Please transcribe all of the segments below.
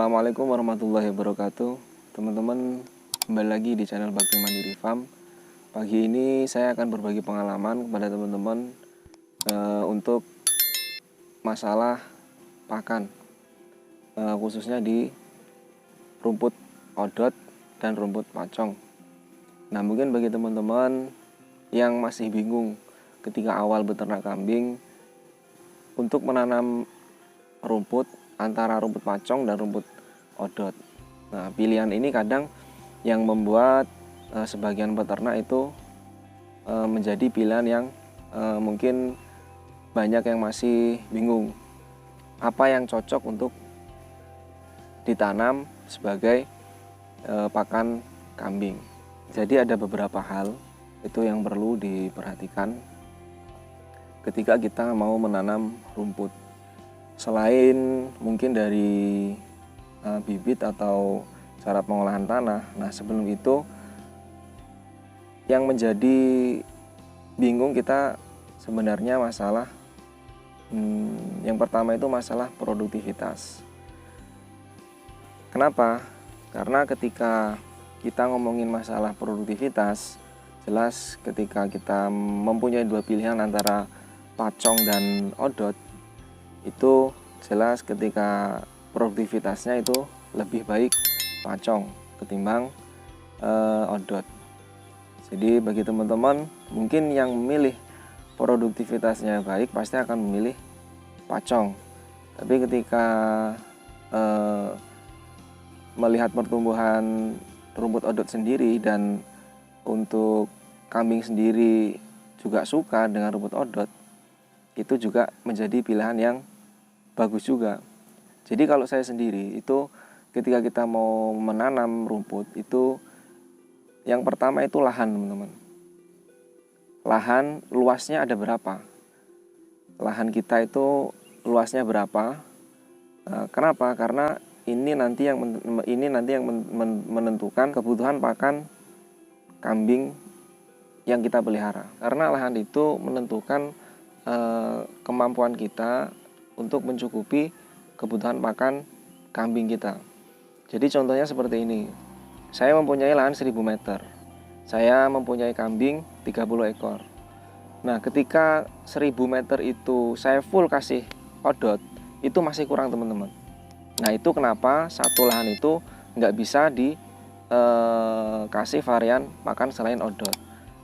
Assalamualaikum warahmatullahi wabarakatuh. Teman-teman, kembali lagi di channel Bakti Mandiri Farm. Pagi ini saya akan berbagi pengalaman kepada teman-teman untuk masalah pakan, khususnya di rumput odot dan rumput pacong. Nah, mungkin bagi teman-teman yang masih bingung ketika awal beternak kambing untuk menanam rumput antara rumput pacong dan rumput odot. Nah, pilihan ini kadang yang membuat sebagian peternak itu menjadi pilihan yang mungkin banyak yang masih bingung apa yang cocok untuk ditanam sebagai pakan kambing. Jadi ada beberapa hal itu yang perlu diperhatikan ketika kita mau menanam rumput. Selain mungkin dari bibit atau cara pengolahan tanah. Nah, sebelum itu yang menjadi bingung kita sebenarnya masalah yang pertama itu masalah produktivitas. Kenapa? Karena ketika kita ngomongin masalah produktivitas, jelas ketika kita mempunyai dua pilihan antara pacong dan odot, itu jelas ketika produktivitasnya itu lebih baik pacong ketimbang odot. Jadi bagi teman-teman mungkin yang memilih produktivitasnya baik pasti akan memilih pacong. Tapi ketika melihat pertumbuhan rumput odot sendiri dan untuk kambing sendiri juga suka dengan rumput odot, itu juga menjadi pilihan yang bagus juga. Jadi kalau saya sendiri itu ketika kita mau menanam rumput itu yang pertama itu lahan, teman-teman. Lahan luasnya ada berapa? Lahan kita itu luasnya berapa? Kenapa? Karena ini nanti yang menentukan kebutuhan pakan kambing yang kita pelihara. Karena lahan itu menentukan kemampuan kita untuk mencukupi kebutuhan pakan kambing kita. Jadi contohnya seperti ini. Saya mempunyai lahan 1000 meter. Saya mempunyai kambing 30 ekor. Nah, ketika 1000 meter itu saya full kasih odot, itu masih kurang, teman-teman. Nah, itu kenapa satu lahan itu nggak bisa dikasih varian pakan selain odot.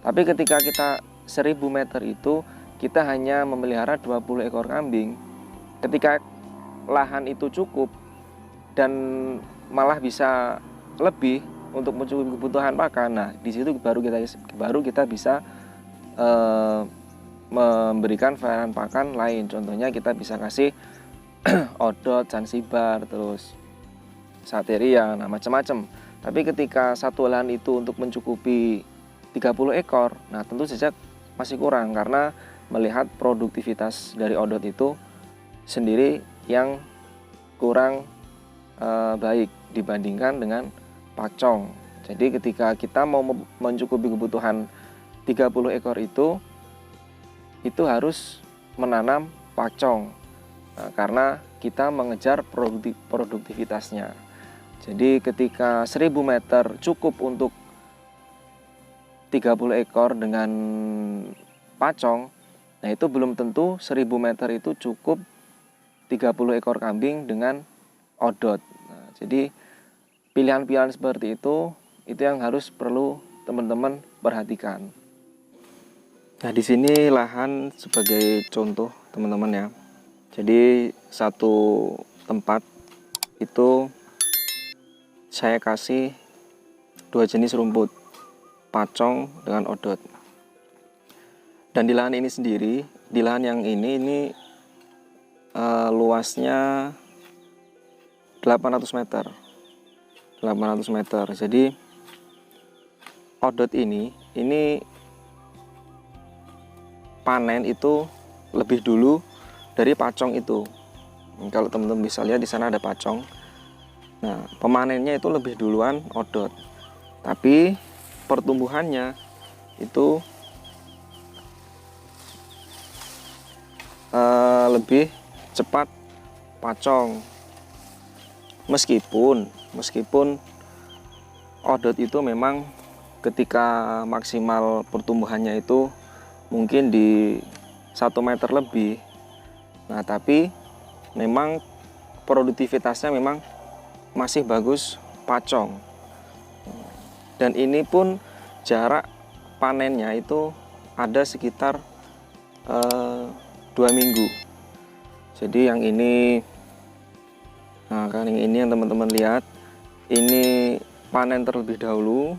Tapi ketika kita 1000 meter itu kita hanya memelihara 20 ekor kambing. Ketika lahan itu cukup dan malah bisa lebih untuk mencukupi kebutuhan pakan, nah di situ baru kita bisa memberikan varian pakan lain. Contohnya kita bisa kasih odot, sansibar, terus sateria, nah macam-macam. Tapi ketika satu lahan itu untuk mencukupi 30 ekor, nah tentu saja masih kurang karena melihat produktivitas dari odot itu sendiri yang kurang baik dibandingkan dengan pacong. Jadi ketika kita mau mencukupi kebutuhan 30 ekor itu harus menanam pacong. Nah, karena kita mengejar produktivitasnya. Jadi ketika 1000 meter cukup untuk 30 ekor dengan pacong, nah itu belum tentu 1000 meter itu cukup 30 ekor kambing dengan odot. Nah, jadi pilihan-pilihan seperti itu yang harus perlu teman-teman perhatikan. Nah, di sini lahan sebagai contoh, teman-teman ya. Jadi satu tempat itu saya kasih dua jenis rumput, pacong dengan odot. Dan di lahan ini sendiri, di lahan yang ini luasnya 800 meter. 800 meter. Jadi odot ini panen itu lebih dulu dari pacong itu. Kalau teman-teman bisa lihat di sana ada pacong. Nah, pemanennya itu lebih duluan odot. Tapi pertumbuhannya itu lebih cepat pacong. meskipun odot itu memang ketika maksimal pertumbuhannya itu mungkin di 1 meter lebih. Nah, tapi memang produktivitasnya memang masih bagus pacong. Dan ini pun jarak panennya itu ada sekitar 2 minggu. Jadi yang ini, nah kan yang teman-teman lihat, ini panen terlebih dahulu,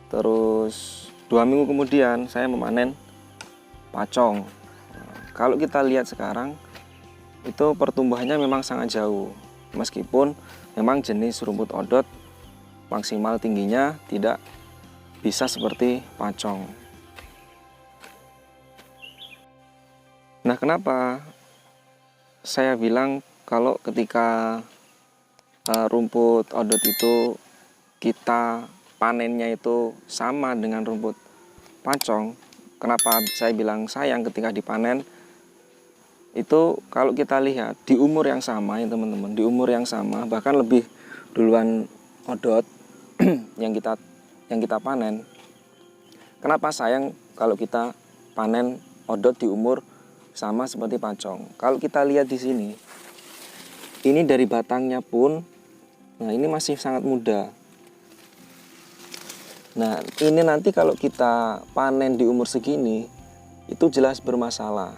terus 2 minggu kemudian saya memanen pacong. Nah, kalau kita lihat sekarang itu pertumbuhannya memang sangat jauh, meskipun memang jenis rumput odot maksimal tingginya tidak bisa seperti pacong. Nah, kenapa saya bilang kalau ketika rumput odot itu kita panennya itu sama dengan rumput pacong? Kenapa saya bilang sayang ketika dipanen? Itu kalau kita lihat di umur yang sama ya teman-teman, di umur yang sama bahkan lebih duluan odot yang kita panen. Kenapa sayang kalau kita panen odot di umur sama seperti pacong? Kalau kita lihat di sini, ini dari batangnya pun, nah ini masih sangat muda. Nah, ini nanti kalau kita panen di umur segini, itu jelas bermasalah.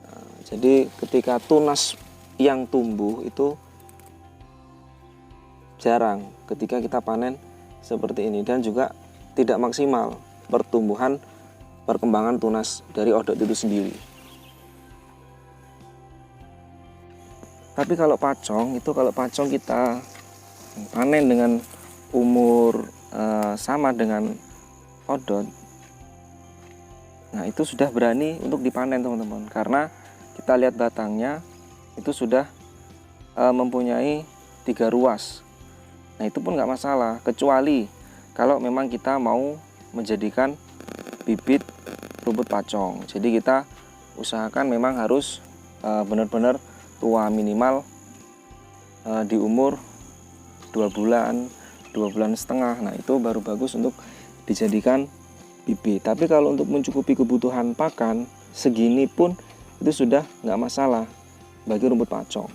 Nah, jadi ketika tunas yang tumbuh itu jarang ketika kita panen seperti ini, dan juga tidak maksimal perkembangan tunas dari odot itu sendiri. Tapi kalau pacong kita panen dengan umur sama dengan odot, nah itu sudah berani untuk dipanen teman-teman, karena kita lihat batangnya itu sudah mempunyai 3 ruas. Nah itu pun nggak masalah, kecuali kalau memang kita mau menjadikan bibit rumput pacong. Jadi kita usahakan memang harus benar-benar tua, minimal di umur 2 bulan, 2 bulan setengah. Nah itu baru bagus untuk dijadikan bibit. Tapi kalau untuk mencukupi kebutuhan pakan segini pun itu sudah nggak masalah bagi rumput pacong.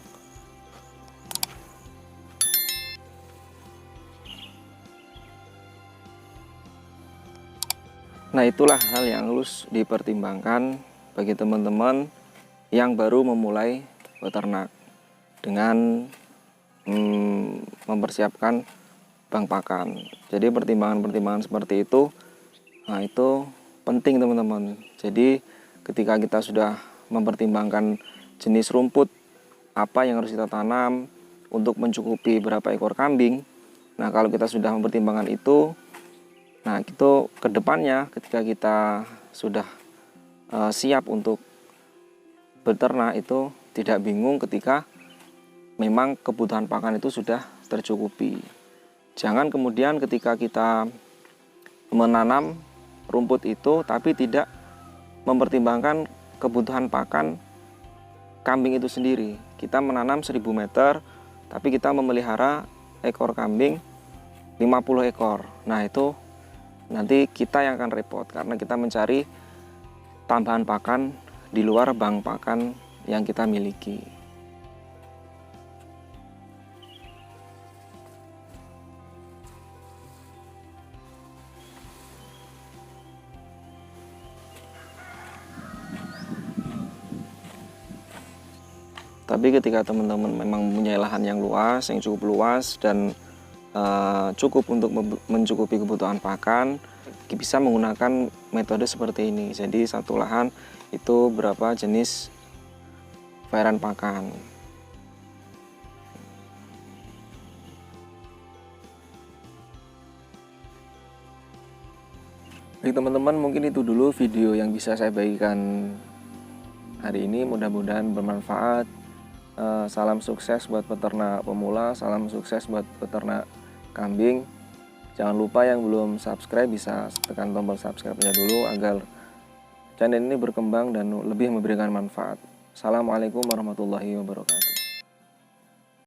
Nah itulah hal yang harus dipertimbangkan bagi teman-teman yang baru memulai beternak dengan mempersiapkan bank pakan. Jadi pertimbangan-pertimbangan seperti itu, nah itu penting teman-teman. Jadi ketika kita sudah mempertimbangkan jenis rumput apa yang harus kita tanam untuk mencukupi berapa ekor kambing, nah kalau kita sudah mempertimbangkan itu, nah itu kedepannya ketika kita sudah siap untuk beternak itu tidak bingung ketika memang kebutuhan pakan itu sudah tercukupi. Jangan kemudian ketika kita menanam rumput itu tapi tidak mempertimbangkan kebutuhan pakan kambing itu sendiri. Kita menanam 1000 meter tapi kita memelihara ekor kambing 50 ekor. Nah itu nanti kita yang akan repot karena kita mencari tambahan pakan di luar bank pakan yang kita miliki. Tapi ketika teman-teman memang mempunyai lahan yang luas, yang cukup luas dan cukup untuk mencukupi kebutuhan pakan, bisa menggunakan metode seperti ini. Jadi satu lahan itu berapa jenis varian pakan. Baik teman-teman, mungkin itu dulu video yang bisa saya bagikan hari ini. Mudah-mudahan bermanfaat. Salam sukses buat peternak pemula, salam sukses buat peternak kambing. Jangan lupa yang belum subscribe bisa tekan tombol subscribe-nya dulu agar channel ini berkembang dan lebih memberikan manfaat. Assalamualaikum warahmatullahi wabarakatuh.